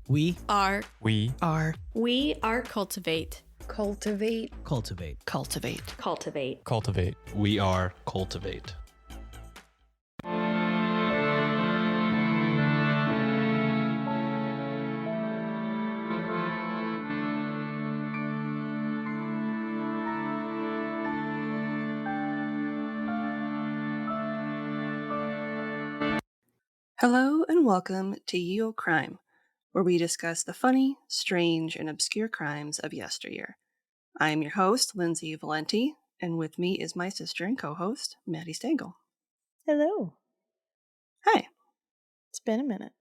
We are cultivate. cultivate. We are cultivate. Hello and welcome to Ye Olde Crime, where we discuss the funny, strange, and obscure crimes of yesteryear. I am your host, Lindsay Valenti, and with me is my sister and co-host, Maddie Stengel. Hello. Hi. It's been a minute.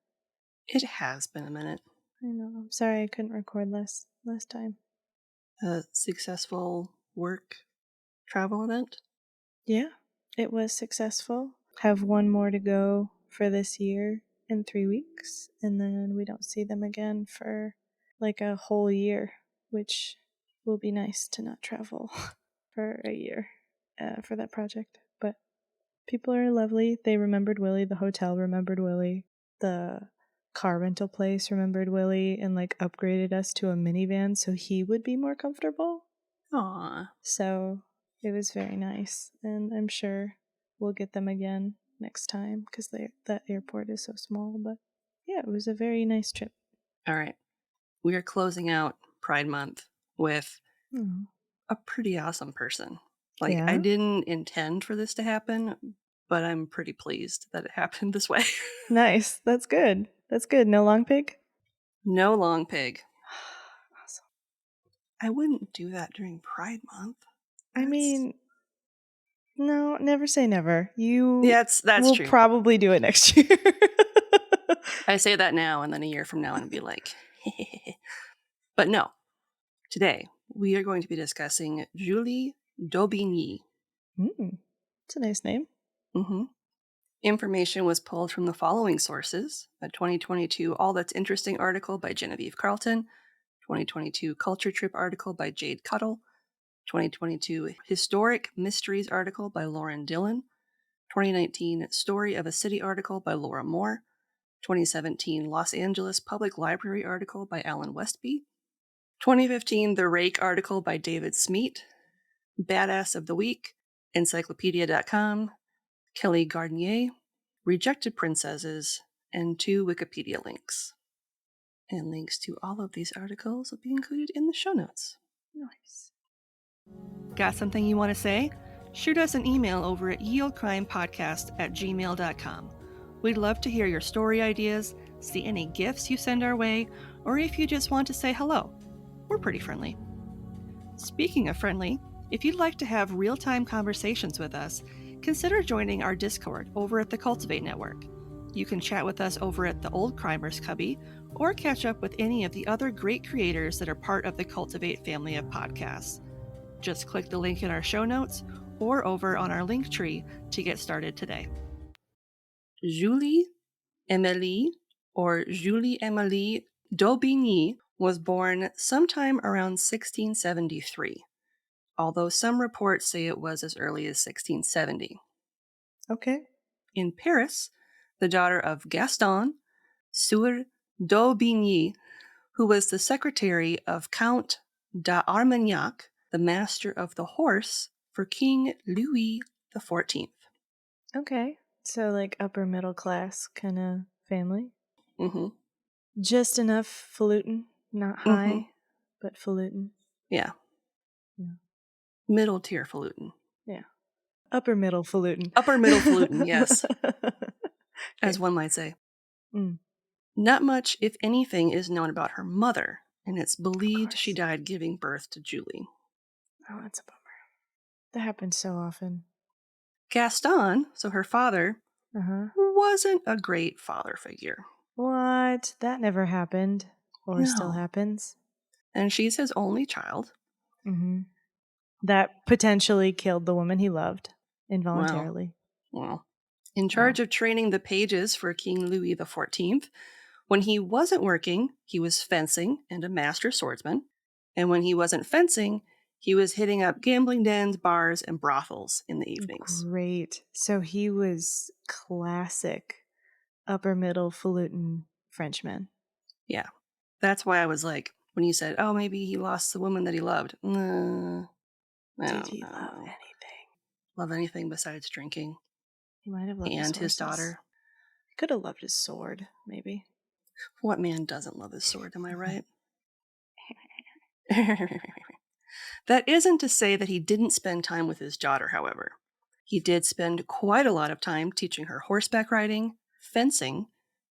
It has been a minute. I know. I'm sorry I couldn't record last time. A successful work travel event? Yeah, it was successful. Have one more to go for this year in 3 weeks, and then we don't see them again for like a whole year, which will be nice to not travel for a year for that project. But people are lovely. They remembered Willie. The hotel remembered Willie. The car rental place remembered Willie and like upgraded us to a minivan so he would be more comfortable. Aww. So it was very nice, and I'm sure we'll get them again next time because that airport is so small. But yeah, it was a very nice trip. All right. We are closing out Pride Month with a pretty awesome person. Like, Yeah? I didn't intend for this to happen, but I'm pretty pleased that it happened this way. Nice. That's good. That's good. No long pig? No long pig. Awesome. I wouldn't do that during Pride Month. I mean, no, never say never. You that's will true. Probably do it next year. I say that now, and then a year from now, and be like, but no. Today, we are going to be discussing Julie-Émilie. It's a nice name. Mm-hmm. Information was pulled from the following sources: a 2022 All That's Interesting article by Genevieve Carlton, 2022 Culture Trip article by Jade Cuttle, 2022 Historic Mysteries article by Lauren Dillon, 2019 Story of a City article by Laura Moore, 2017 Los Angeles Public Library article by Alan Westby, 2015 The Rake article by David Smeat, Badass of the Week, Encyclopedia.com, Kelly Gardnier, Rejected Princesses, and 2 Wikipedia links. And links to all of these articles will be included in the show notes. Nice. Got something you want to say? Shoot us an email over at yeoldecrimepodcast@gmail.com. We'd love to hear your story ideas, see any gifts you send our way, or if you just want to say hello. We're pretty friendly. Speaking of friendly, if you'd like to have real-time conversations with us, consider joining our Discord over at the Cultivate Network. You can chat with us over at the Old Crimers Cubby, or catch up with any of the other great creators that are part of the Cultivate family of podcasts. Just click the link in our show notes or over on our link tree to get started today. Julie-Émilie, or Julie-Émilie d'Aubigny, was born sometime around 1673, although some reports say it was as early as 1670. Okay. In Paris, the daughter of Gaston, Sieur d'Aubigny, who was the secretary of Count d'Armagnac, the master of the horse for King Louis XIV. Okay. So like upper middle class kind of family. Mm-hmm. Just enough falutin, not high, but falutin. Yeah. Middle tier falutin. Yeah. Upper middle falutin. Upper middle falutin, yes. As one might say. Not much, if anything, is known about her mother, and it's believed she died giving birth to Julie. Oh, that's a bummer. That happens so often. Gaston, so her father, wasn't a great father figure. What? That never happened. Or still happens. And she's his only child. That potentially killed the woman he loved involuntarily. Well. In charge of training the pages for King Louis XIV, when he wasn't working, he was fencing and a master swordsman. And when he wasn't fencing, he was hitting up gambling dens, bars, and brothels in the evenings. Great. So he was classic upper middle falutin Frenchman. Yeah. That's why I was like, when you said, oh, maybe he lost the woman that he loved. Nah, I Did don't he love know. anything? Love anything besides drinking He might have loved his and his horses. daughter. He could have loved his sword, maybe. What man doesn't love his sword, am I right? That isn't to say that he didn't spend time with his daughter, however. He did spend quite a lot of time teaching her horseback riding, fencing,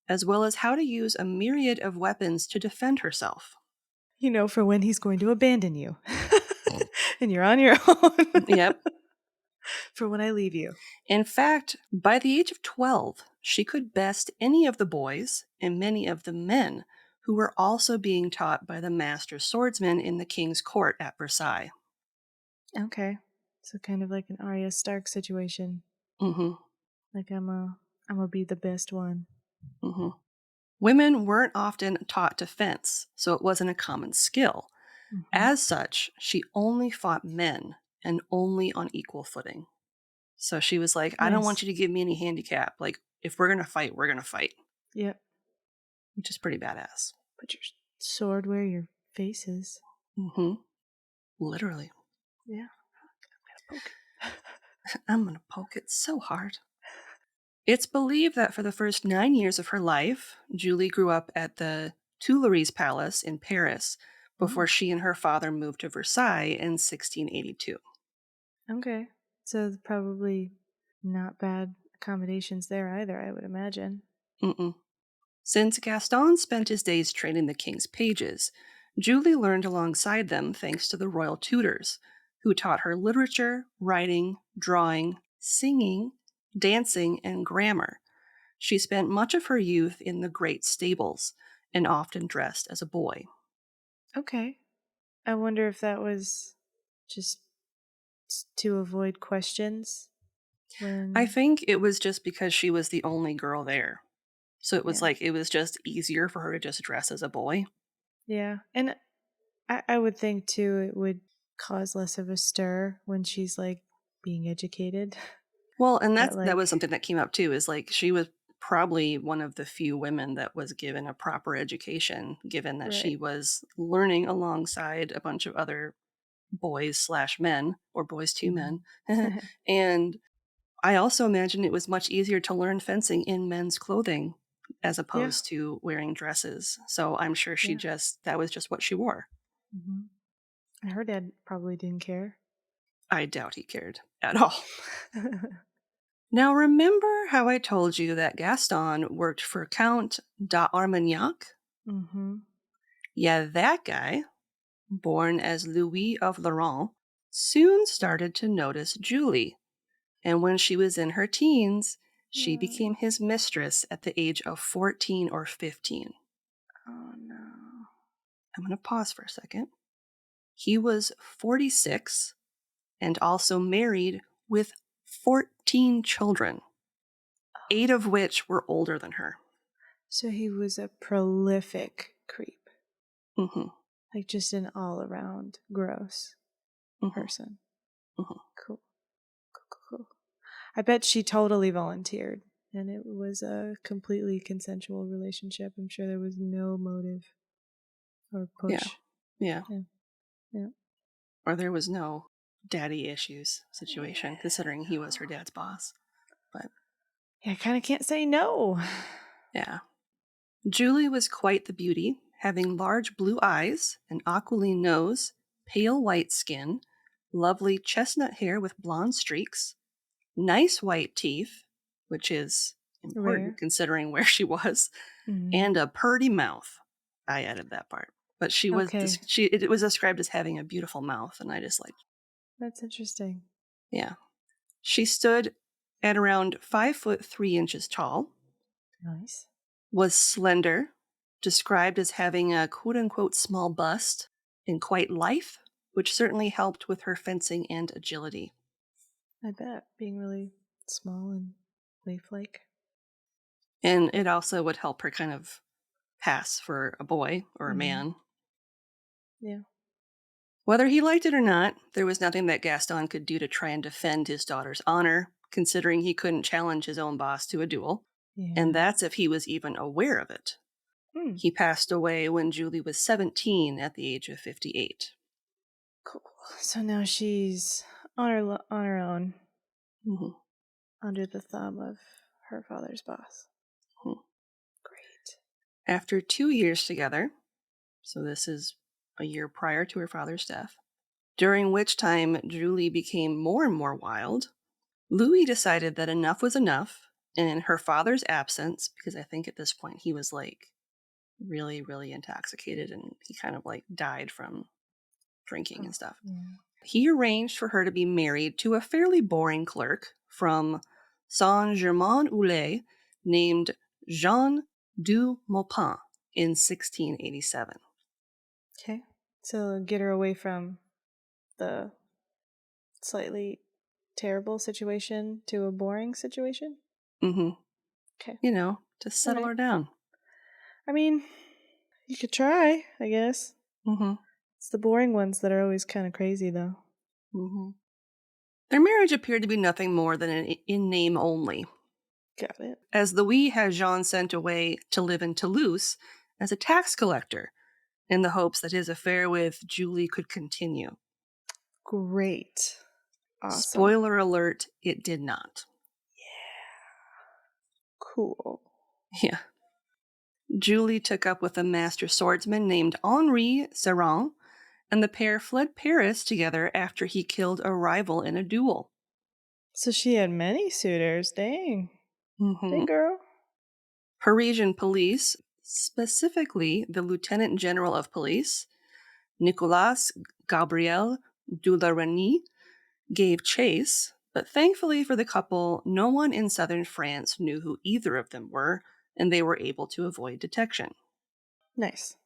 as well as how to use a myriad of weapons to defend herself. You know, for when he's going to abandon you. And you're on your own. Yep. For when I leave you. In fact, by the age of 12, she could best any of the boys and many of the men who were also being taught by the master swordsman in the king's court at Versailles. Okay. So kind of like an Arya Stark situation. Mm-hmm. Like I'm gonna be the best one. Mm-hmm. Women weren't often taught to fence, so it wasn't a common skill. Mhm. As such, she only fought men and only on equal footing. So she was like, I don't want Nice. you to give me any handicap. Like, if we're going to fight, we're going to fight. Yep. Which is pretty badass. Put your sword where your face is. Mm-hmm. Literally. Yeah. I'm gonna poke it. I'm going to poke it so hard. It's believed that for the first 9 years of her life, Julie grew up at the Tuileries Palace in Paris before she and her father moved to Versailles in 1682. Okay. So probably not bad accommodations there either, I would imagine. Mm-mm. Since Gaston spent his days training the king's pages, Julie learned alongside them thanks to the royal tutors, who taught her literature, writing, drawing, singing, dancing, and grammar. She spent much of her youth in the great stables and often dressed as a boy. Okay. I wonder if that was just to avoid questions when I think it was just because she was the only girl there. So it was Yeah. like, it was just easier for her to just dress as a boy. Yeah. And I would think too it would cause less of a stir when she's like being educated. Well, and That that was like something that came up too, is like she was probably one of the few women that was given a proper education, given that she Right. was learning alongside a bunch of other boys/men, or boys to men. And I also imagine it was much easier to learn fencing in men's clothing as Yeah. opposed to wearing dresses. So I'm sure she Yeah. that was just what she wore. And her dad probably didn't care. I doubt he cared at all. Now, remember how I told you that Gaston worked for Count d'Armagnac? Yeah, that guy, born as Louis of Lorraine, soon started to notice Julie. And when she was in her teens, she became his mistress at the age of 14 or 15. Oh no. I'm going to pause for a second. He was 46 and also married with 14 children, 8 of which were older than her. So he was a prolific creep. Mm-hmm. Like just an all around gross person. Mm-hmm. Cool. Cool. I bet she totally volunteered and it was a completely consensual relationship. I'm sure there was no motive or push. Yeah. Yeah. Or there was no daddy issues situation, considering he was her dad's boss. But yeah, I kind of can't say no. yeah. Julie was quite the beauty, having large blue eyes, an aquiline nose, pale white skin, lovely chestnut hair with blonde streaks, nice white teeth, which is important Rare. considering where she was, and a purty mouth. I added that part. But she was Okay. it was described as having a beautiful mouth, and I just like, That's interesting. yeah. She stood at around 5'3" tall, Nice. was slender, described as having a quote unquote small bust, and quite lithe, which certainly helped with her fencing and agility. I bet being really small and leaf-like. And it also would help her kind of pass for a boy or a man. Yeah. Whether he liked it or not, there was nothing that Gaston could do to try and defend his daughter's honor, considering he couldn't challenge his own boss to a duel. Yeah. And that's if he was even aware of it. Hmm. He passed away when Julie was 17 at the age of 58. Cool. So now she's on her own, Mhm. under the thumb of her father's boss. Mhm. Great. After 2 years together, so this is a year prior to her father's death, during which time Julie became more and more wild, Louis decided that enough was enough, and in her father's absence, because I think at this point he was like really, really intoxicated and he kind of like died from drinking and stuff. Yeah. He arranged for her to be married to a fairly boring clerk from Saint-Germain-en-Laye named Jean du Maupin in 1687. Okay. So get her away from the slightly terrible situation to a boring situation. Mm-hmm. Okay. To All settle right. her down. I mean, you could try, I guess. Mm-hmm. It's the boring ones that are always kind of crazy, though. Mm-hmm. Their marriage appeared to be nothing more than in name only, Got it. as Louis had Jean sent away to live in Toulouse as a tax collector in the hopes that his affair with Julie could continue. Great. Awesome. Spoiler alert, it did not. Cool. Yeah. Julie took up with a master swordsman named Henri Serran, and the pair fled Paris together after he killed a rival in a duel. So she had many suitors. Dang. Mm-hmm. Hey, girl. Parisian police, specifically the Lieutenant General of Police, Nicolas Gabriel Dularenny, gave chase, but thankfully for the couple, no one in southern France knew who either of them were, and they were able to avoid detection. Nice.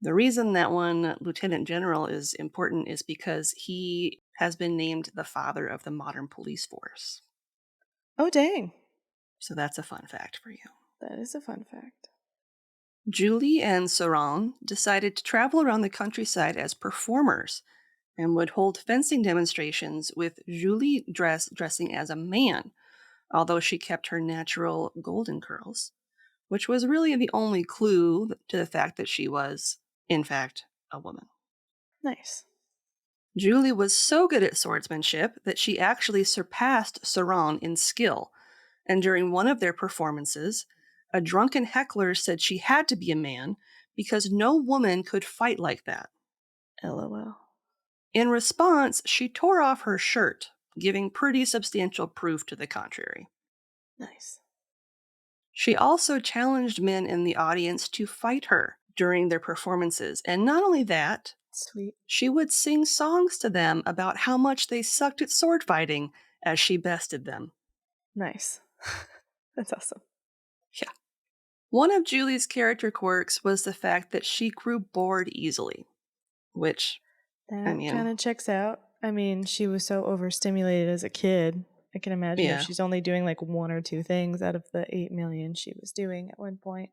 The reason that one lieutenant general is important is because he has been named the father of the modern police force. Oh, dang. So that's a fun fact for you. That is a fun fact. Julie and Serran decided to travel around the countryside as performers and would hold fencing demonstrations with Julie dressing as a man, although she kept her natural golden curls, which was really the only clue to the fact that she was, in fact, a woman. Nice. Julie was so good at swordsmanship that she actually surpassed Serran in skill, and during one of their performances, a drunken heckler said she had to be a man because no woman could fight like that. LOL. In response, she tore off her shirt, giving pretty substantial proof to the contrary. Nice. She also challenged men in the audience to fight her during their performances, and not only that, Sweet. she would sing songs to them about how much they sucked at sword fighting as she bested them. Nice. That's awesome. Yeah. One of Julie's character quirks was the fact that she grew bored easily, which, That kind of checks out. I mean, she was so overstimulated as a kid. I can imagine if yeah. she's only doing like one or two things out of the 8 million she was doing at one point,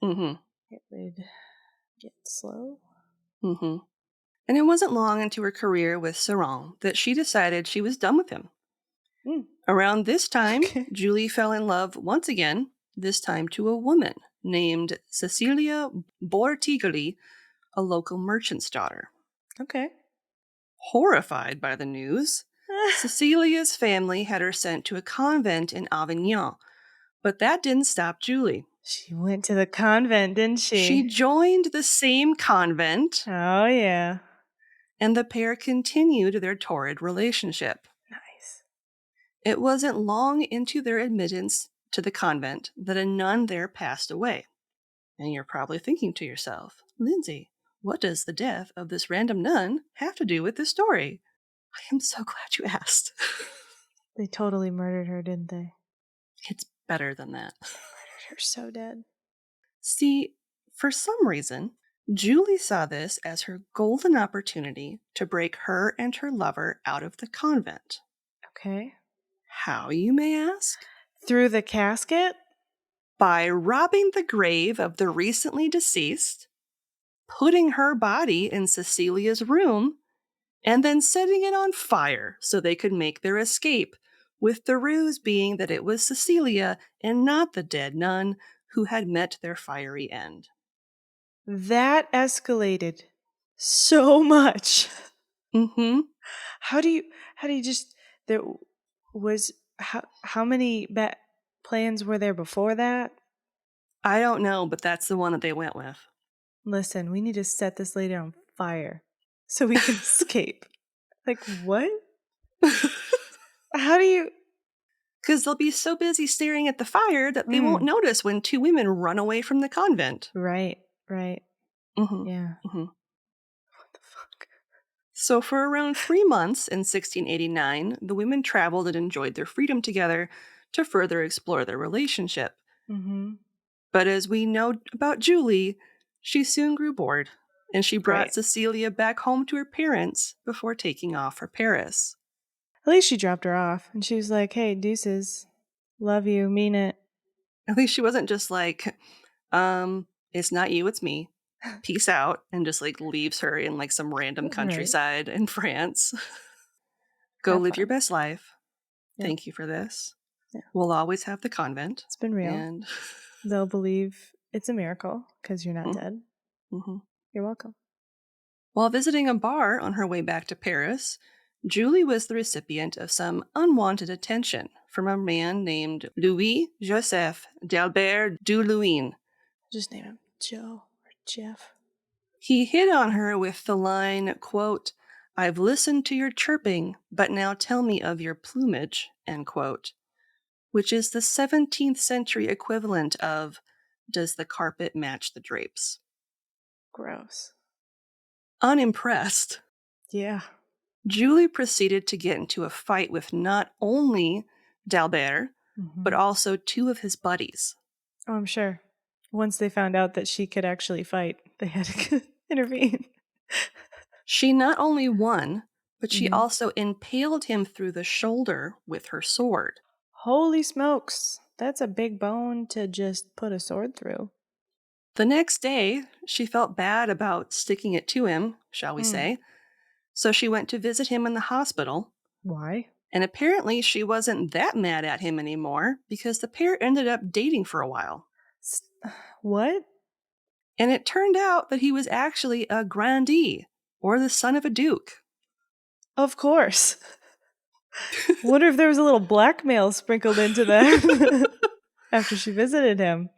Mm-hmm. it would get slow. Mm-hmm. And it wasn't long into her career with Serran that she decided she was done with him. Mm. Around this time, Okay. Julie fell in love once again, this time to a woman named Cecilia Bortigli, a local merchant's daughter. Okay. Horrified by the news, Cecilia's family had her sent to a convent in Avignon, but that didn't stop Julie. She went to the convent, didn't she? She joined the same convent, Oh, yeah. and the pair continued their torrid relationship. Nice. It wasn't long into their admittance to the convent that a nun there passed away. And you're probably thinking to yourself, Lindsay, what does the death of this random nun have to do with this story? I am so glad you asked. They totally murdered her, didn't they? It's better than that. They murdered her so dead. See, for some reason, Julie saw this as her golden opportunity to break her and her lover out of the convent. Okay. How, you may ask? Through the casket? By robbing the grave of the recently deceased, putting her body in Cecilia's room, and then setting it on fire so they could make their escape, with the ruse being that it was Cecilia and not the dead nun who had met their fiery end. That escalated so much. Mm-hmm. How do you just there was how many plans were there before that? I don't know, but that's the one that they went with. Listen, we need to set this lady on fire so we can escape. Like what? How do you Because they'll be so busy staring at the fire that they won't notice when two women run away from the convent. Right. Mm-hmm. Yeah. Mm-hmm. What the fuck? So for around 3 months in 1689, the women traveled and enjoyed their freedom together to further explore their relationship. Mm-hmm. But as we know about Julie, she soon grew bored, and she brought Great. Cecilia back home to her parents before taking off for Paris. At least she dropped her off and she was like, hey, deuces. Love you, mean it. At least she wasn't just like, it's not you, it's me. Peace out, and just like leaves her in like some random countryside in France. Go Have live your fun. best life. Yeah. Thank you for this. Yeah. We'll always have the convent. It's been real. And they'll believe it's a miracle because you're not dead. mm-hmm. You're welcome. While visiting a bar on her way back to Paris, Julie was the recipient of some unwanted attention from a man named Louis-Joseph d'Albert du Luynes. Just name him Joe or Jeff. He hit on her with the line, quote, "I've listened to your chirping, but now tell me of your plumage," end quote, which is the 17th century equivalent of, "Does the carpet match the drapes?" Gross. Unimpressed, Yeah. Julie proceeded to get into a fight with not only d'Albert, but also two of his buddies. Oh, I'm sure. Once they found out that she could actually fight, they had to intervene. She not only won, but she also impaled him through the shoulder with her sword. Holy smokes. That's a big bone to just put a sword through. The next day, she felt bad about sticking it to him, shall we say, so she went to visit him in the hospital. Why? And apparently she wasn't that mad at him anymore because the pair ended up dating for a while. What? And it turned out that he was actually a grandee, or the son of a duke. Of course. Wonder if there was a little blackmail sprinkled into that after she visited him.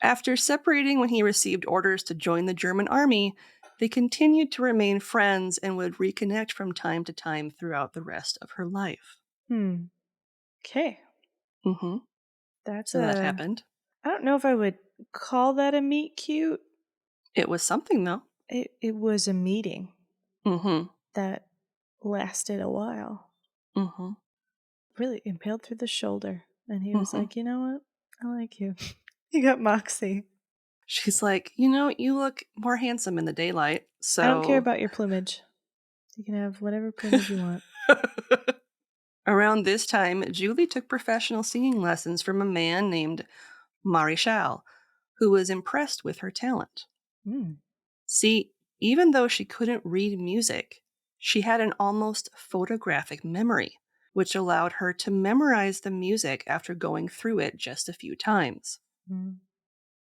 After separating when he received orders to join the German army, they continued to remain friends and would reconnect from time to time throughout the rest of her life. Okay. Mm-hmm. That's So that happened. I don't know if I would call that a meet cute. It was something, though. It was a meeting Mm-hmm. that lasted a while. Mm-hmm. Really impaled through the shoulder. And he was like, you know what? I like you. He got moxie. She's like, you look more handsome in the daylight, so... I don't care about your plumage. You can have whatever plumage you want. Around this time, Julie took professional singing lessons from a man named Maréchal, who was impressed with her talent. See, even though she couldn't read music, she had an almost photographic memory, which allowed her to memorize the music after going through it just a few times.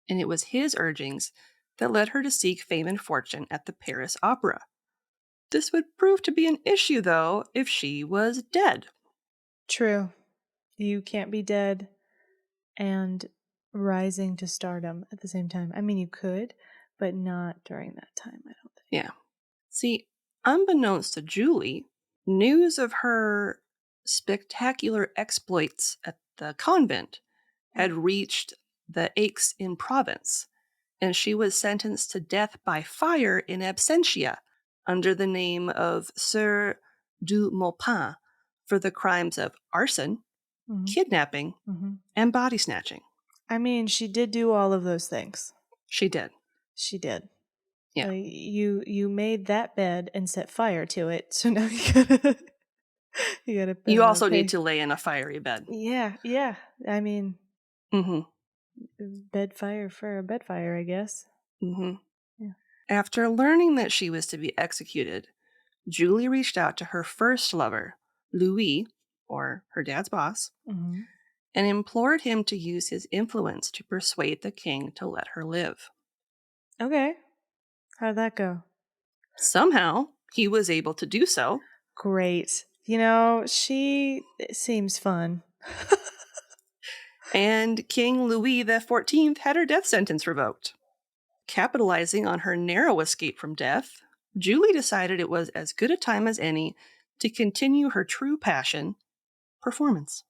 And it was his urgings that led her to seek fame and fortune at the Paris Opera. This would prove to be an issue, though, if she was dead. True. You can't be dead and rising to stardom at the same time. I mean, you could, but not during that time, I don't think. Yeah. See, unbeknownst to Julie, news of her spectacular exploits at the convent had reached the Aix-in-Provence, and she was sentenced to death by fire in absentia under the name of Sœur du Maupin for the crimes of arson, kidnapping, and body snatching. I mean, she did do all of those things. She did. She did. Yeah. You made that bed and set fire to it, so now you gotta You also need to lay in a fiery bed. Yeah. I mean, bed fire for a bed fire, I guess. Yeah. After After learning that she was to be executed, Julie reached out to her first lover, Louis, or her dad's boss, and implored him to use his influence to persuade the king to let her live. Okay. How'd that go? Somehow, he was able to do so. Great. She seems fun. And King Louis XIV had her death sentence revoked. Capitalizing on her narrow escape from death, Julie decided it was as good a time as any to continue her true passion, performance.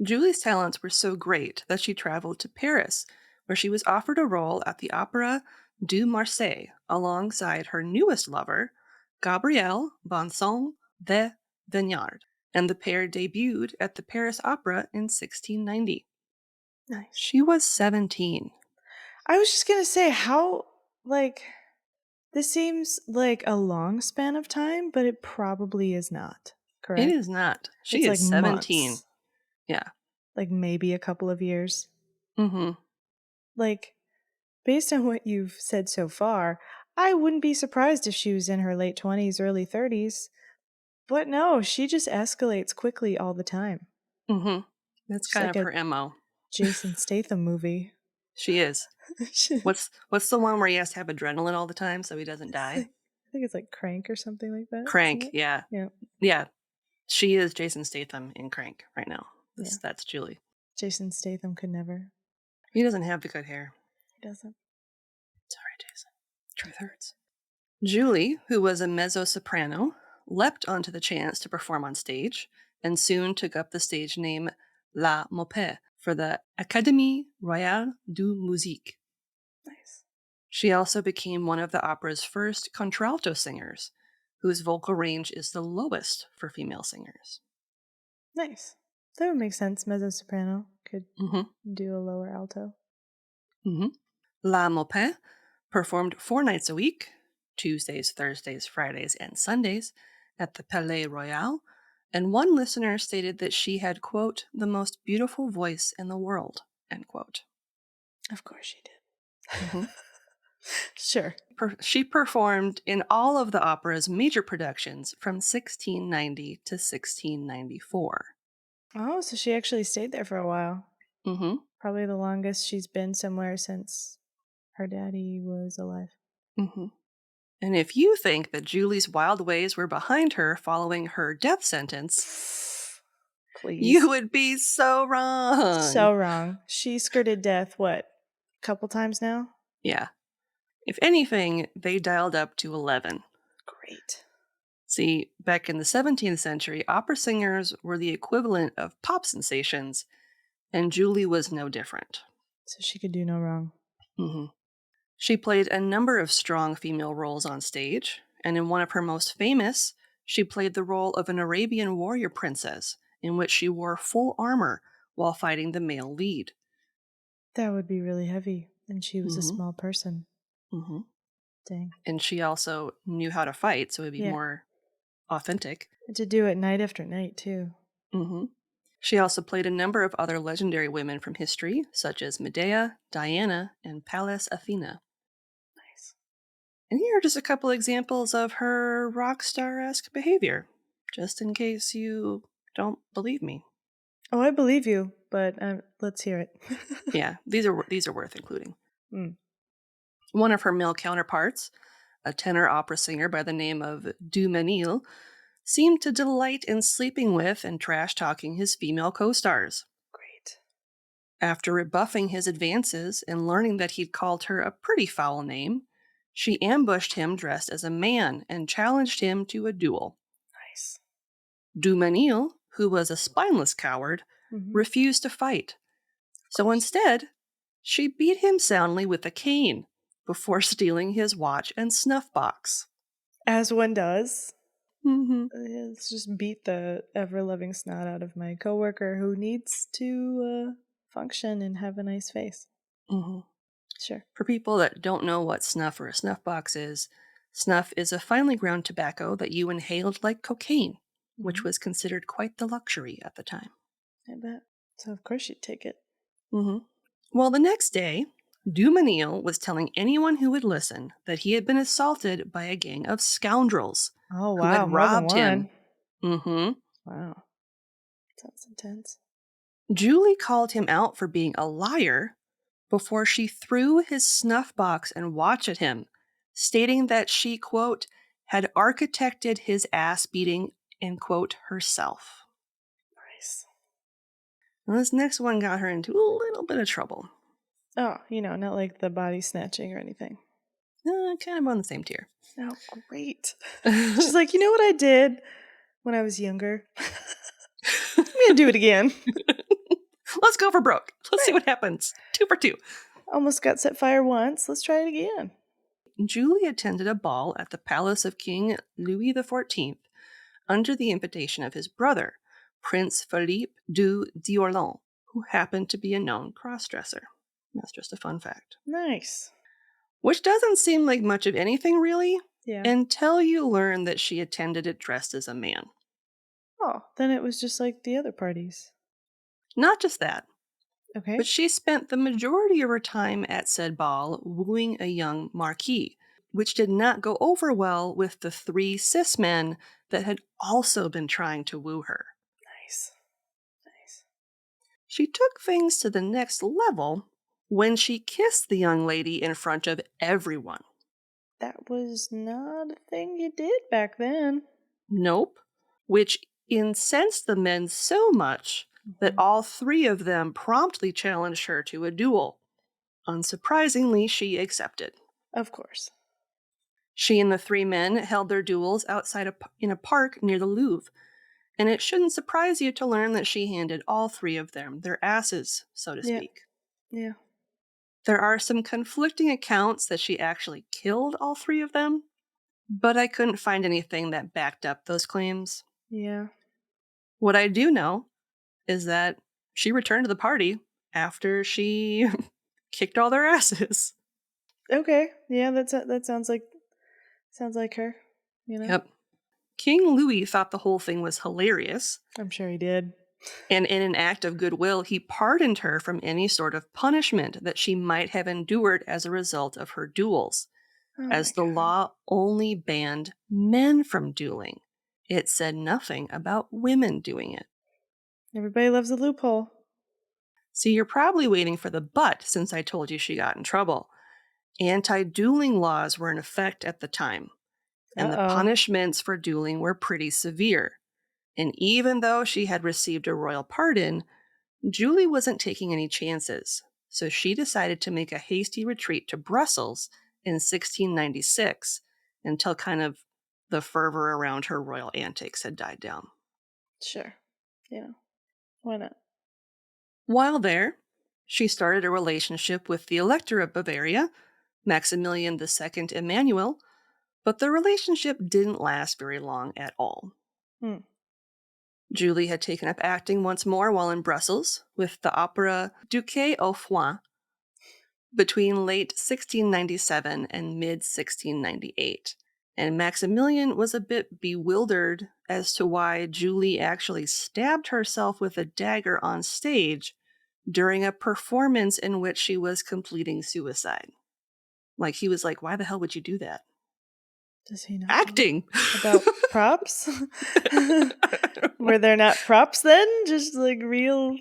Julie's talents were so great that she traveled to Paris, where she was offered a role at the Opera du Marseille alongside her newest lover, Gabriel-Vincent de Vignard, and the pair debuted at the Paris Opera in 1690. Nice. She was 17. I was just going to say, this seems like a long span of time, but it probably is not. Correct? It is not. She It's is like 17. months. Yeah. Like maybe a couple of years. Mm-hmm. Like, based on what you've said so far, I wouldn't be surprised if she was in her late 20s, early 30s. But no, she just escalates quickly all the time. Mm-hmm. That's She's kind like of a her MO. Jason Statham movie. She is. What's the one where he has to have adrenaline all the time so he doesn't die? I think it's like Crank or something like that. Crank, yeah. Yeah. Yeah. She is Jason Statham in Crank right now. Yeah. That's Julie. Jason Statham could never. He doesn't have the good hair. He doesn't. Sorry, Jason. Truth hurts. Julie, who was a mezzo-soprano, leapt onto the chance to perform on stage and soon took up the stage name La Mopé for the Académie Royale de Musique. Nice. She also became one of the opera's first contralto singers, whose vocal range is the lowest for female singers. Nice. That would make sense. Mezzo soprano could Mm-hmm. do a lower alto. Mm-hmm. La Mopé performed 4 nights a week, Tuesdays, Thursdays, Fridays, and Sundays, at the Palais Royal, and one listener stated that she had, quote, the most beautiful voice in the world, end quote. Of course she did. Mm-hmm. Sure. She performed in all of the opera's major productions from 1690 to 1694. Oh, so she actually stayed there for a while. Mm-hmm. Probably the longest she's been somewhere since her daddy was alive. Mm-hmm. And if you think that Julie's wild ways were behind her following her death sentence, please, you would be so wrong. So wrong. She skirted death, what, a couple times now? Yeah. If anything, they dialed up to 11. Great. See, back in the 17th century, opera singers were the equivalent of pop sensations, and Julie was no different. So she could do no wrong. Mm-hmm. She played a number of strong female roles on stage, and in one of her most famous, she played the role of an Arabian warrior princess, in which she wore full armor while fighting the male lead. That would be really heavy, and she was a small person. Mm-hmm. Dang. And she also knew how to fight, so it would be more authentic. And to do it night after night, too. Mm-hmm. She also played a number of other legendary women from history, such as Medea, Diana, and Pallas Athena. Nice. And here are just a couple examples of her rock star-esque behavior, just in case you don't believe me. Oh, I believe you, but let's hear it. Yeah, these are worth including. Mm. One of her male counterparts, a tenor opera singer by the name of Duménil, seemed to delight in sleeping with and trash-talking his female co-stars. Great. After rebuffing his advances and learning that he'd called her a pretty foul name, she ambushed him dressed as a man and challenged him to a duel. Nice. Duménil, who was a spineless coward, refused to fight. So instead, she beat him soundly with a cane before stealing his watch and snuff box. As one does. Mm-hmm. Let's just beat the ever-loving snot out of my coworker who needs to function and have a nice face. Mm-hmm. Sure. For people that don't know what snuff or a snuff box is, snuff is a finely ground tobacco that you inhaled like cocaine, which was considered quite the luxury at the time. I bet. So of course you'd take it. Mm-hmm. Well, the next day, Duménil was telling anyone who would listen that he had been assaulted by a gang of scoundrels who had robbed him. Mm-hmm. Wow. Sounds intense. Julie called him out for being a liar, before she threw his snuff box and watched at him, stating that she, quote, had architected his ass beating, and, quote, herself. Nice. Well, this next one got her into a little bit of trouble. Oh, not like the body snatching or anything. Kind of on the same tier. Oh, great. She's like, you know what I did when I was younger? I'm going to do it again. Let's go for broke. Let's see what happens. 2 for 2. Almost got set fire once. Let's try it again. Julie attended a ball at the palace of King Louis XIV under the invitation of his brother, Prince Philippe d'Orléans, who happened to be a known crossdresser. That's just a fun fact. Nice. Which doesn't seem like much of anything, really, Yeah. until you learn that she attended it dressed as a man. Oh, then it was just like the other parties. Not just that, Okay. but she spent the majority of her time at said ball wooing a young marquis, which did not go over well with the 3 cis men that had also been trying to woo her. Nice. Nice. She took things to the next level when she kissed the young lady in front of everyone. That was not a thing you did back then. Nope. Which incensed the men so much that all 3 of them promptly challenged her to a duel. Unsurprisingly, she accepted. Of course. She and the 3 men held their duels outside in a park near the Louvre, and it shouldn't surprise you to learn that she handed all 3 of them their asses, so to speak. Yeah. There are some conflicting accounts that she actually killed all 3 of them, but I couldn't find anything that backed up those claims. Yeah. What I do know is that she returned to the party after she kicked all their asses. Okay. Yeah, that sounds like her, Yep. King Louis thought the whole thing was hilarious, I'm sure he did. and in an act of goodwill, he pardoned her from any sort of punishment that she might have endured as a result of her duels, Oh as my the God. law only banned men from dueling. It said nothing about women doing it. Everybody loves a loophole. See, you're probably waiting for the but since I told you she got in trouble. Anti-dueling laws were in effect at the time, and the punishments for dueling were pretty severe. And even though she had received a royal pardon, Julie wasn't taking any chances, so she decided to make a hasty retreat to Brussels in 1696 until kind of the fervor around her royal antics had died down. Sure. Why not? While there, she started a relationship with the Elector of Bavaria, Maximilian II Emmanuel, but the relationship didn't last very long at all. Julie had taken up acting once more while in Brussels with the opera Duquet au Foin between late 1697 and mid 1698. And Maximilian was a bit bewildered as to why Julie actually stabbed herself with a dagger on stage during a performance in which she was completing suicide. Like, he was like, why the hell would you do that? Does he not Acting! know about props? Were there not props then? Just like real?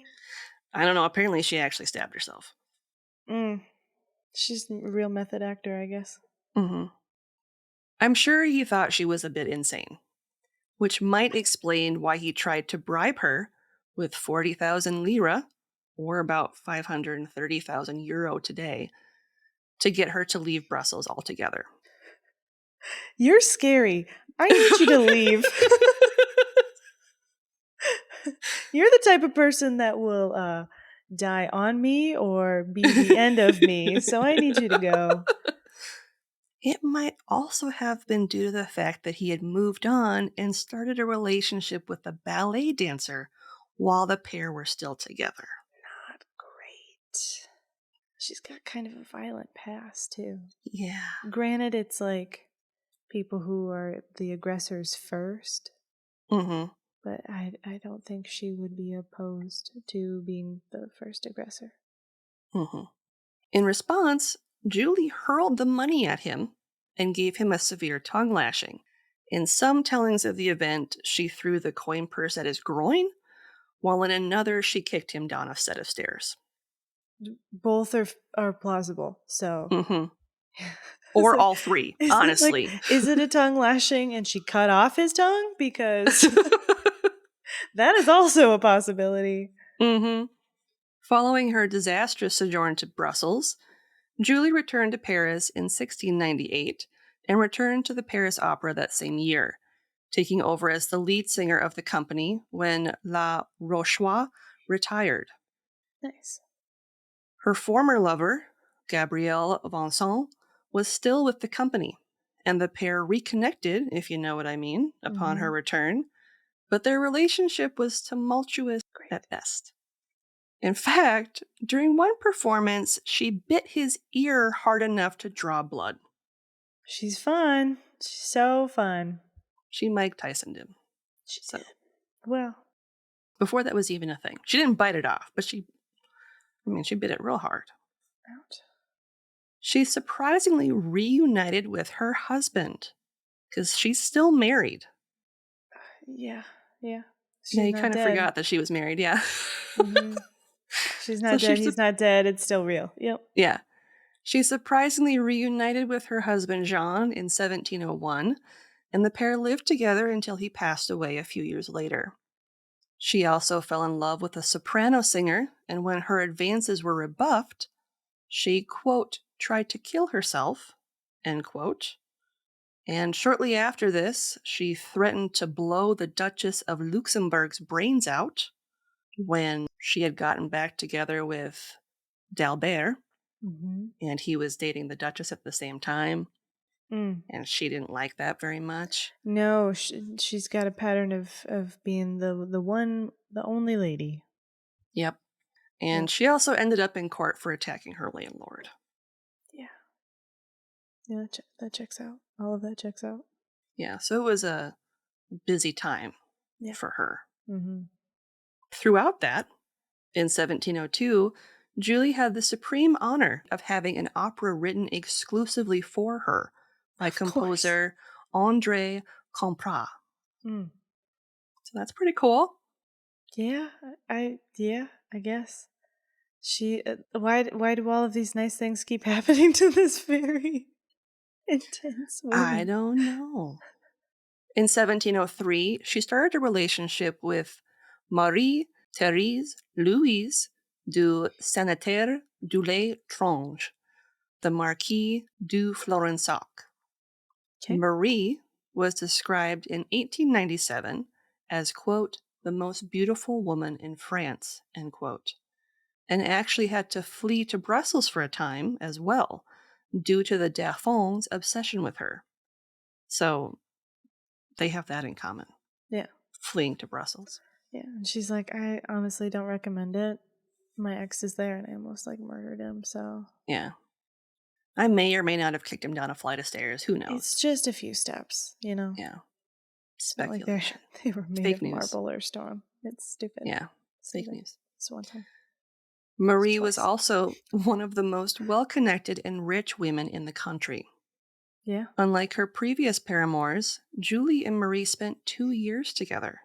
I don't know. Apparently she actually stabbed herself. She's a real method actor, I guess. Mm-hmm. I'm sure he thought she was a bit insane, which might explain why he tried to bribe her with 40,000 lira, or about 530,000 euro today, to get her to leave Brussels altogether. You're scary. I need you to leave. You're the type of person that will die on me or be the end of me, so I need you to go. It might also have been due to the fact that he had moved on and started a relationship with a ballet dancer while the pair were still together. Not great. She's got kind of a violent past, too. Yeah. Granted, it's like people who are the aggressors first. Mm-hmm. But I don't think she would be opposed to being the first aggressor. Mm-hmm. In response, Julie hurled the money at him and gave him a severe tongue lashing. In some tellings of the event, she threw the coin purse at his groin, while in another, she kicked him down a set of stairs. Both are plausible. So, Or it- all three, honestly. Is it a tongue lashing and she cut off his tongue? Because that is also a possibility. Following her disastrous sojourn to Brussels, Julie returned to Paris in 1698 and returned to the Paris Opera that same year, taking over as the lead singer of the company when La Rochois retired. Nice. Her former lover, Gabriel-Vincent, was still with the company, and the pair reconnected, if you know what I mean, upon her return, but their relationship was tumultuous at best. In fact, during one performance, she bit his ear hard enough to draw blood. She's fun. She's so fun. She Mike Tyson'd him. She did. Well. Before that was even a thing. She didn't bite it off, but she bit it real hard. Ouch. She surprisingly reunited with her husband, because she's still married. Yeah. Yeah. Yeah, you kind of forgot that she was married, yeah. She's not dead. He's not dead. It's still real. Yep. Yeah. She surprisingly reunited with her husband Jean in 1701, and the pair lived together until he passed away a few years later. She also fell in love with a soprano singer, and when her advances were rebuffed, she, quote, tried to kill herself, end quote. And shortly after this, she threatened to blow the Duchess of Luxembourg's brains out when she had gotten back together with D'Albert, and he was dating the Duchess at the same time. And she didn't like that very much. No, she's got a pattern of being the only lady. Yep. And she also ended up in court for attacking her landlord. Yeah. Yeah, that checks out. All of that checks out. Yeah, so it was a busy time for her. Throughout that, in 1702, Julie had the supreme honor of having an opera written exclusively for her by composer André Comprat. So that's pretty cool. Yeah, I guess. She why do all of these nice things keep happening to this very intense woman? I don't know. In 1703, she started a relationship with Marie-Thérèse Louise du Sénateur du Tronge, the Marquis du Florensac. Marie was described in 1897 as, quote, the most beautiful woman in France, end quote, and actually had to flee to Brussels for a time as well, due to the Dauphin's obsession with her. So they have that in common. Yeah. Fleeing to Brussels. Yeah, and she's like, I honestly don't recommend it. My ex is there and I almost murdered him, so. Yeah. I may or may not have kicked him down a flight of stairs. Who knows? It's just a few steps, you know? Yeah. Speculation. They were made of marble or stone. It's stupid. Yeah. Fake news. It's one time. Marie was also one of the most well-connected and rich women in the country. Yeah. Unlike her previous paramours, Julie and Marie spent 2 years together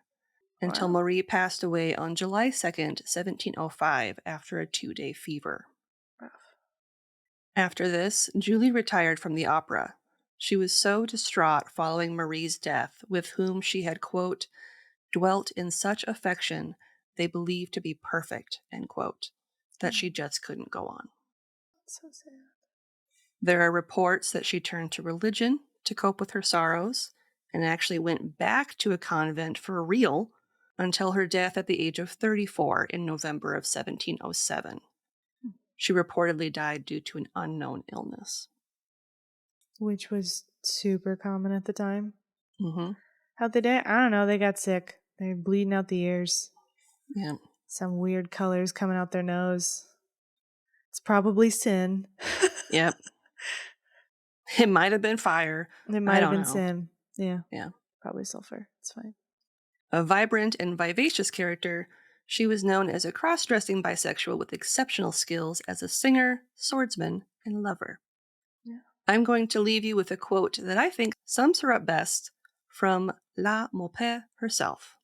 until Marie passed away on July 2nd, 1705, after a 2-day fever. Rough. After this, Julie retired from the opera. She was so distraught following Marie's death, with whom she had, quote, dwelt in such affection they believed to be perfect, end quote, that she just couldn't go on. So sad. There are reports that she turned to religion to cope with her sorrows and actually went back to a convent for real until her death at the age of 34 in November of 1707. She reportedly died due to an unknown illness. Which was super common at the time. Mm-hmm. How'd they die? I don't know. They got sick. They're bleeding out the ears. Yeah. Some weird colors coming out their nose. It's probably sin. Yep. It might have been fire. It might have been sin. Yeah. Yeah. Probably sulfur. It's fine. A vibrant and vivacious character, she was known as a cross-dressing bisexual with exceptional skills as a singer, swordsman, and lover. Yeah. I'm going to leave you with a quote that I think sums her up best from La Maupin herself.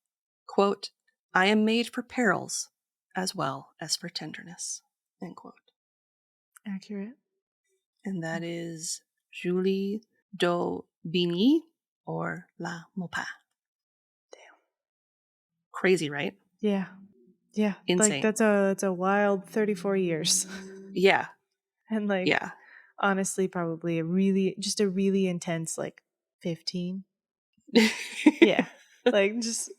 Quote, I am made for perils as well as for tenderness. End quote. Accurate. And that is Julie-Émilie or La Maupin. Damn. Crazy, right? Yeah. Yeah. Insane. Like that's a wild 34 years. Yeah. And like Yeah. honestly probably a really intense like 15. Yeah. Like just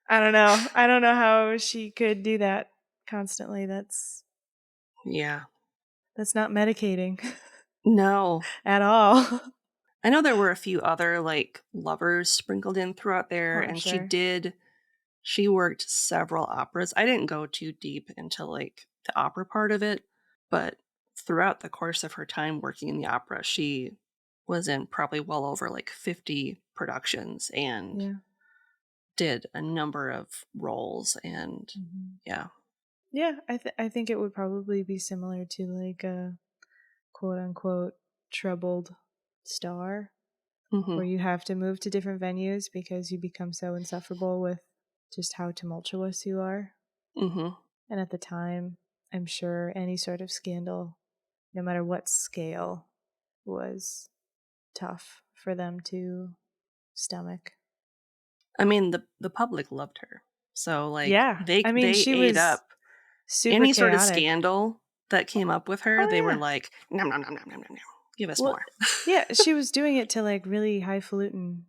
I don't know. I don't know how she could do that constantly. That's not medicating No. at all. I know there were a few other like lovers sprinkled in throughout there, Oh, I'm and sure. she worked several operas. I didn't go too deep into like the opera part of it, but throughout the course of her time working in the opera, she was in probably well over like 50 productions and Yeah. did a number of roles. And yeah. Yeah, I think it would probably be similar to like a quote unquote troubled star, Mm-hmm. where you have to move to different venues because you become so insufferable with just how tumultuous you are. Mm-hmm. And at the time, I'm sure any sort of scandal, no matter what scale, was tough for them to stomach. I mean, the public loved her. So like Yeah, they I mean, they she ate was up super any sort of chaotic. scandal that came up with her. Oh, They were yeah. like, nom, nom, nom, nom, nom, nom, nom. Give us Well, more. yeah, she was doing it to like really highfalutin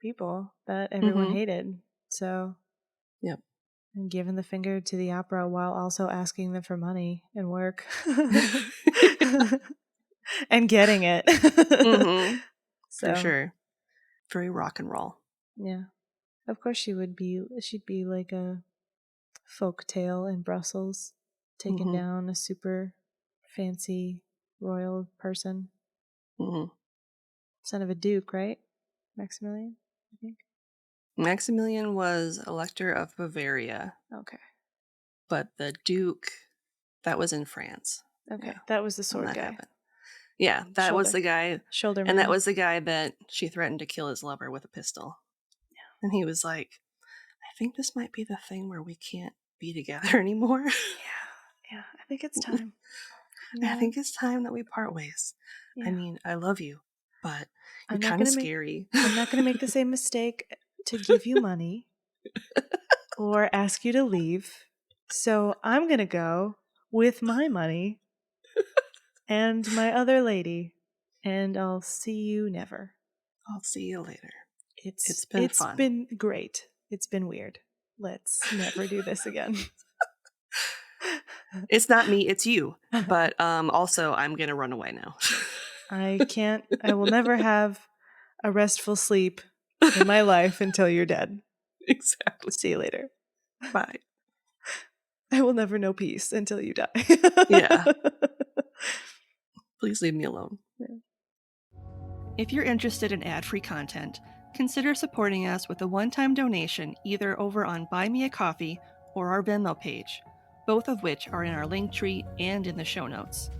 people that everyone Mm-hmm. hated. So, Yep. and giving the finger to the opera while also asking them for money and work and getting it. Mm-hmm. For So, sure. Very rock and roll. yeah. Of course she'd be like a folk tale in Brussels, taking Mm-hmm. down a super fancy royal person. Mm-hmm. Son of a duke, right? Maximilian, I think. Maximilian was Elector of Bavaria, Okay. but the Duke, that was in France. Okay. Yeah, That was the when sword that guy. happened. Yeah, that was Shoulder. the guy. Shoulder And that man. was the guy that she threatened to kill his lover with a pistol. And he was like, I think this might be the thing where we can't be together anymore. Yeah. I think it's time. I think it's time that we part ways. Yeah. I mean, I love you, but you're I'm not kind of gonna scary. I'm not gonna make the same mistake to give you money or ask you to leave. So I'm gonna go with my money and my other lady, and I'll see you never. I'll see you later. It's been fun. been great. It's been weird. Let's never do this again. It's not me, it's you. But also, I'm going to run away now. I will never have a restful sleep in my life until you're dead. Exactly. See you later. Bye. I will never know peace until you die. Yeah. Please leave me alone. Yeah. If you're interested in ad-free content, consider supporting us with a one-time donation either over on Buy Me a Coffee or our Venmo page, both of which are in our link tree and in the show notes.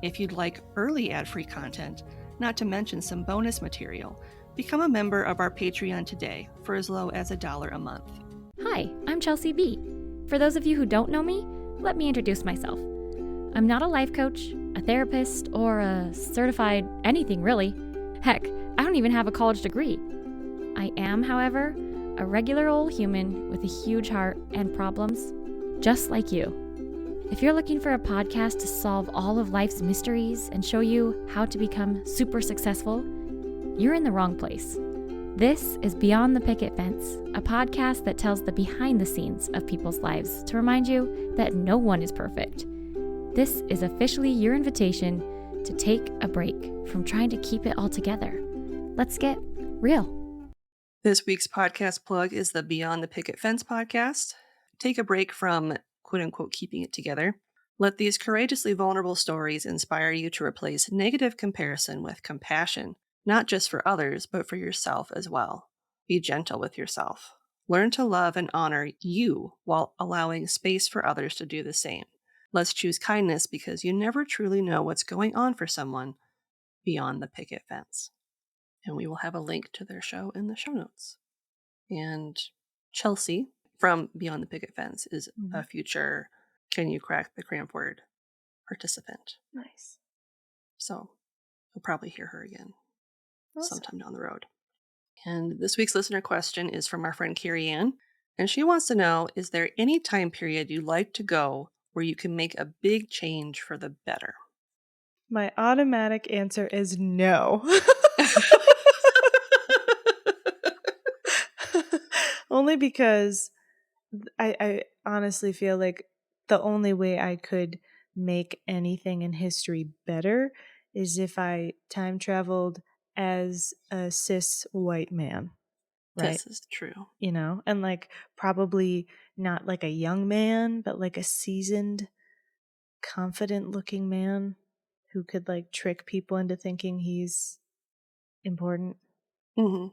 If you'd like early ad-free content, not to mention some bonus material, become a member of our Patreon today for as low as $1 a month. Hi, I'm Chelsea B. For those of you who don't know me, let me introduce myself. I'm not a life coach, a therapist, or a certified anything really. Heck, I don't even have a college degree. I am, however, a regular old human with a huge heart and problems, just like you. If you're looking for a podcast to solve all of life's mysteries and show you how to become super successful, you're in the wrong place. This is Beyond the Picket Fence, a podcast that tells the behind the scenes of people's lives to remind you that no one is perfect. This is officially your invitation to take a break from trying to keep it all together. Let's get real. This week's podcast plug is the Beyond the Picket Fence podcast. Take a break from quote-unquote keeping it together. Let these courageously vulnerable stories inspire you to replace negative comparison with compassion, not just for others, but for yourself as well. Be gentle with yourself. Learn to love and honor you while allowing space for others to do the same. Let's choose kindness because you never truly know what's going on for someone beyond the picket fence. And we will have a link to their show in the show notes. And Chelsea from Beyond the Picket Fence is a future Can you crack the cramp word participant? Nice. So we'll probably hear her again Awesome. sometime down the road. And this week's listener question is from our friend Carrie Ann. And she wants to know, is there any time period you'd like to go where you can make a big change for the better? My automatic answer is no. Only because I honestly feel like the only way I could make anything in history better is if I time traveled as a cis white man, right? This is true. You know, and like probably not like a young man, but like a seasoned, confident looking man who could like trick people into thinking he's important. Mm-hmm.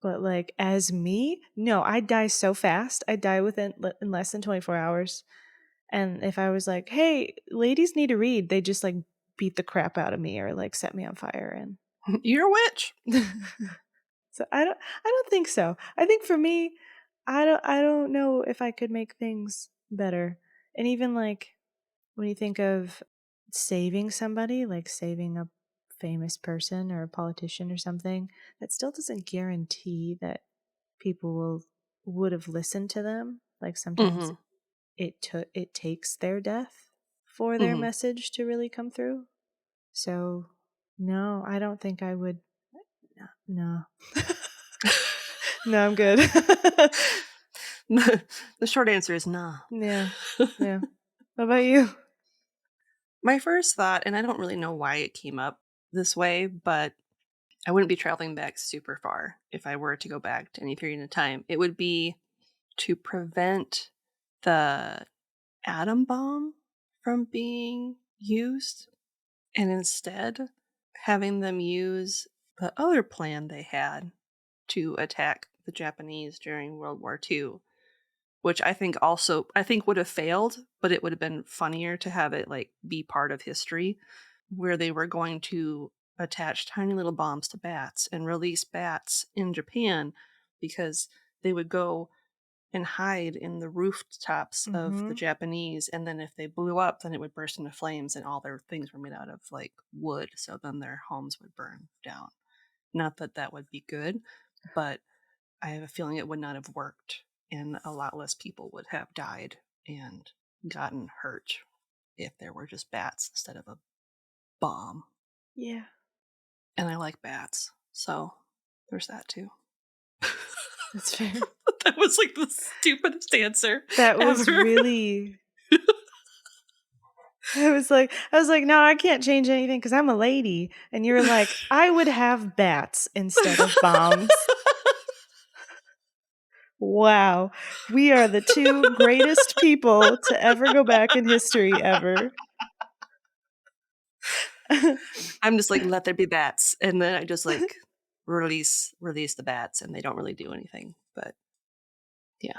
But like as me, no, I'd die so fast. I'd die in less than 24 hours. And if I was like, "Hey, ladies need to read," they just like beat the crap out of me or like set me on fire. And You're a witch. so I don't think so. I think for me, I don't know if I could make things better. And even like when you think of saving somebody, like saving a famous person or a politician or something, that still doesn't guarantee that people would have listened to them. Like sometimes Mm-hmm. it takes their death for their Mm-hmm. message to really come through. So no, I don't think I would. No. No, I'm good. The short answer is nah. Yeah. Yeah. What about you? My first thought, and I don't really know why it came up this way, but I wouldn't be traveling back super far if I were to go back to any period of time. It would be to prevent the atom bomb from being used, and instead having them use the other plan they had to attack the Japanese during World War II, which I think would have failed, but it would have been funnier to have it like be part of history, where they were going to attach tiny little bombs to bats and release bats in Japan, because they would go and hide in the rooftops of the Mm-hmm. Japanese, and then if they blew up, then it would burst into flames, and all their things were made out of like wood, so then their homes would burn down. Not that that would be good, but I have a feeling it would not have worked, and a lot less people would have died and gotten hurt if there were just bats instead of a bomb. Yeah. And I like bats, so there's that too. That's fair. That was like the stupidest answer That was ever. really. I was like, no, I can't change anything because I'm a lady. And you're like, I would have bats instead of bombs. Wow. We are the two greatest people to ever go back in history ever. I'm just like, let there be bats, and then I just like release the bats, and they don't really do anything. But yeah.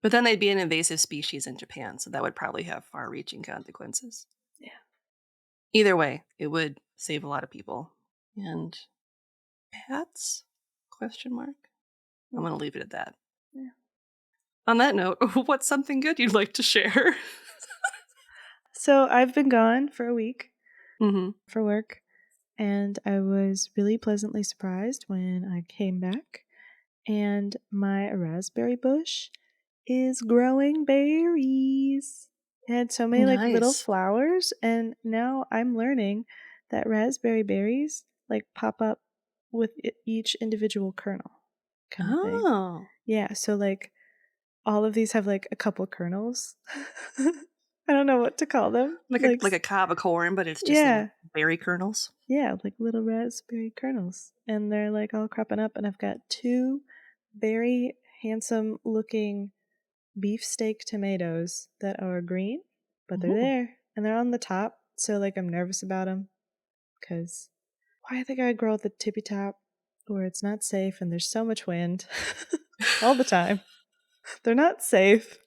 But then they'd be an invasive species in Japan, so that would probably have far-reaching consequences. Yeah. Either way, it would save a lot of people. And bats? Question mark. I'm going to leave it at that. Yeah. On that note, what's something good you'd like to share? So I've been gone for a week Mm-hmm. for work, and I was really pleasantly surprised when I came back, and my raspberry bush is growing berries. It had so many like little Nice. flowers, and now I'm learning that raspberry berries like pop up with each individual kernel kind of thing. Oh. Yeah, so like all of these have like a couple kernels. I don't know what to call them. Like a cob of corn, but it's just Yeah. little berry kernels. Yeah, like little raspberry kernels. And they're like all cropping up, and I've got 2 very handsome looking beefsteak tomatoes that are green, but they're Ooh. there and they're on the top. So like I'm nervous about them because why are they gotta grow at the tippy top where it's not safe and there's so much wind all the time? They're not safe.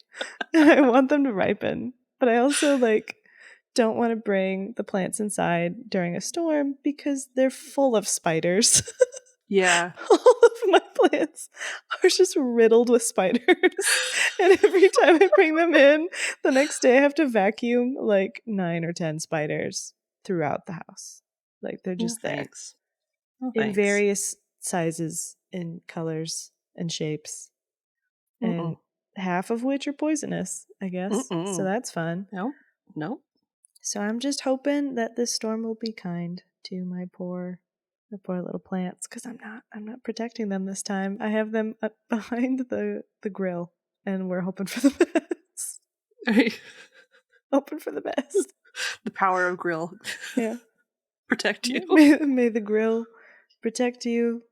I want them to ripen, but I also like don't want to bring the plants inside during a storm because they're full of spiders. Yeah. All of my plants are just riddled with spiders. And every time I bring them in, the next day I have to vacuum like 9 or 10 spiders throughout the house. Like they're just there Thanks. Oh, in thanks. various sizes and colors and shapes. And half of which are poisonous, I guess. So that's fun. No. So I'm just hoping that this storm will be kind to the poor little plants, because I'm not protecting them this time. I have them up behind the grill, and we're hoping for the best. Hoping for the best. The power of grill. Yeah. Protect you. May the grill protect you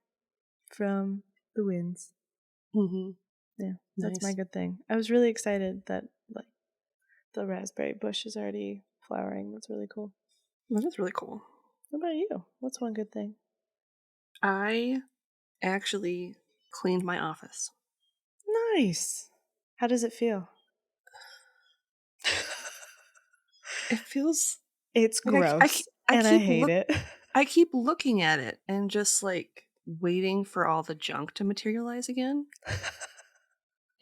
from the winds. Mm-hmm. Yeah, Nice. that's my good thing. I was really excited that like the raspberry bush is already flowering. That's really cool. That is really cool. What about you? What's one good thing? I actually cleaned my office. Nice. How does it feel? It feels... It's like gross, and I hate it. I keep looking at it and just like waiting for all the junk to materialize again.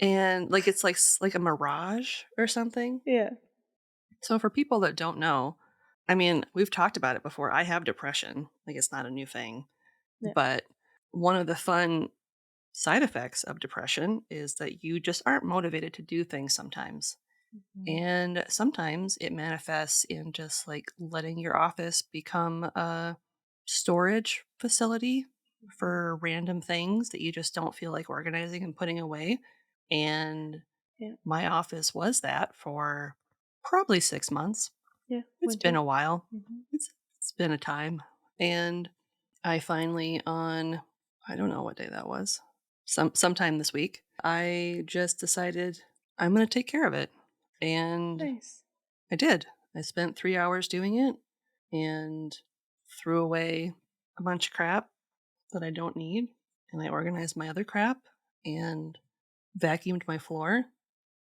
And like it's like a mirage or something. Yeah. So for people that don't know, I mean, we've talked about it before. I have depression. Like it's not a new thing. Yeah. But one of the fun side effects of depression is that you just aren't motivated to do things sometimes. Mm-hmm. And sometimes it manifests in just like letting your office become a storage facility for random things that you just don't feel like organizing and putting away. And my office was that for probably 6 months. Yeah. It's been a while. Mm-hmm. It's been a time. And I finally, on, I don't know what day that was, sometime this week, I just decided I'm going to take care of it. And Nice. I did. I spent 3 hours doing it and threw away a bunch of crap that I don't need. And I organized my other crap and vacuumed my floor.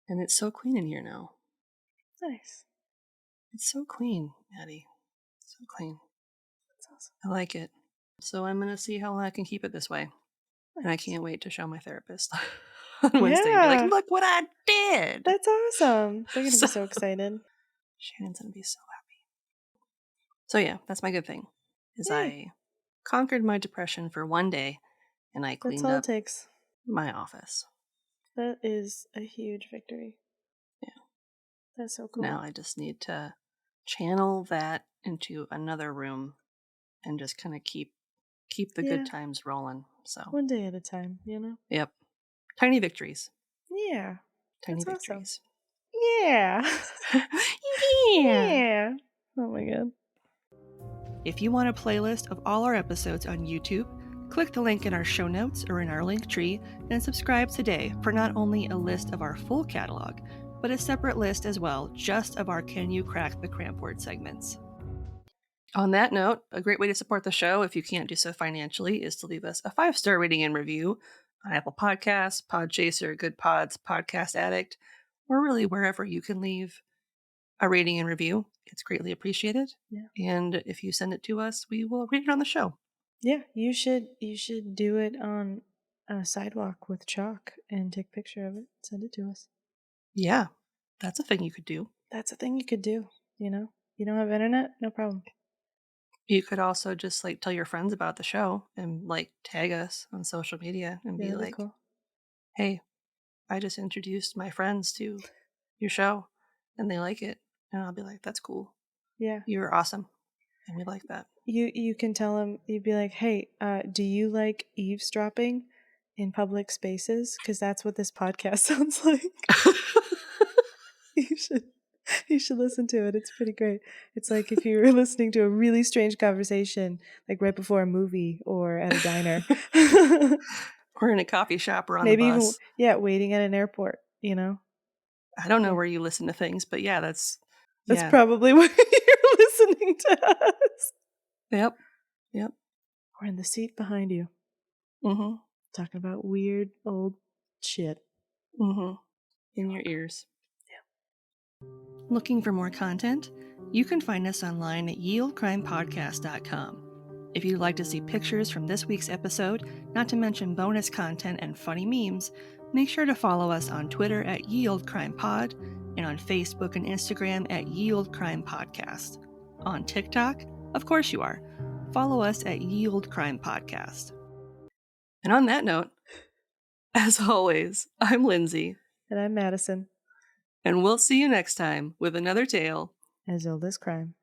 And it's so clean in here now. Nice. It's so clean, Maddie. So clean. That's awesome. I like it. So I'm going to see how long I can keep it this way. Nice. And I can't wait to show my therapist on Wednesday. And be like, look what I did. That's awesome. They're going to be so excited. Shannon's going to be so happy. So yeah, that's my good thing. Is Yay. I conquered my depression for one day and I cleaned That's all up it takes. my office. That is a huge victory. Yeah. That's so cool. Now I just need to channel that into another room and just kind of keep the good times rolling. So one day at a time, you know? Yep. Tiny victories. Yeah. Tiny That's victories. Awesome. Yeah. Yeah. Oh my god. If you want a playlist of all our episodes on YouTube, click the link in our show notes or in our link tree and subscribe today for not only a list of our full catalog, but a separate list as well, just of our Can You Crack the Cramp Word segments. On that note, a great way to support the show, if you can't do so financially, is to leave us a 5-star rating and review on Apple Podcasts, Podchaser, Good Pods, Podcast Addict, or really wherever you can leave a rating and review. It's greatly appreciated. Yeah. And if you send it to us, we will read it on the show. Yeah, you should do it on a sidewalk with chalk and take a picture of it. Send it to us. Yeah, that's a thing you could do. That's a thing you could do, you know? You don't have internet? No problem. You could also just like tell your friends about the show and like tag us on social media and be like, cool. Hey, I just introduced my friends to your show and they like it. And I'll be like, that's cool. Yeah. You're awesome. And we like that. You can tell them, you'd be like, hey, do you like eavesdropping in public spaces? Because that's what this podcast sounds like. You should listen to it. It's pretty great. It's like if you were listening to a really strange conversation, like right before a movie or at a diner. Or in a coffee shop or on Maybe the bus. even, waiting at an airport, you know? I don't know where you listen to things, but yeah, that's probably where you're listening to us. Yep. Or in the seat behind you. Mm-hmm. Talking about weird old shit. Mm-hmm. In your ears. Yeah. Looking for more content? You can find us online at yieldcrimepodcast.com. If you'd like to see pictures from this week's episode, not to mention bonus content and funny memes, make sure to follow us on Twitter at Ye Olde Crime Pod and on Facebook and Instagram at Ye Olde Crime Podcast. On TikTok, of course you are. Follow us at Ye Olde Crime Podcast. And on that note, as always, I'm Lindsay. And I'm Madison. And we'll see you next time with another tale As old as crime.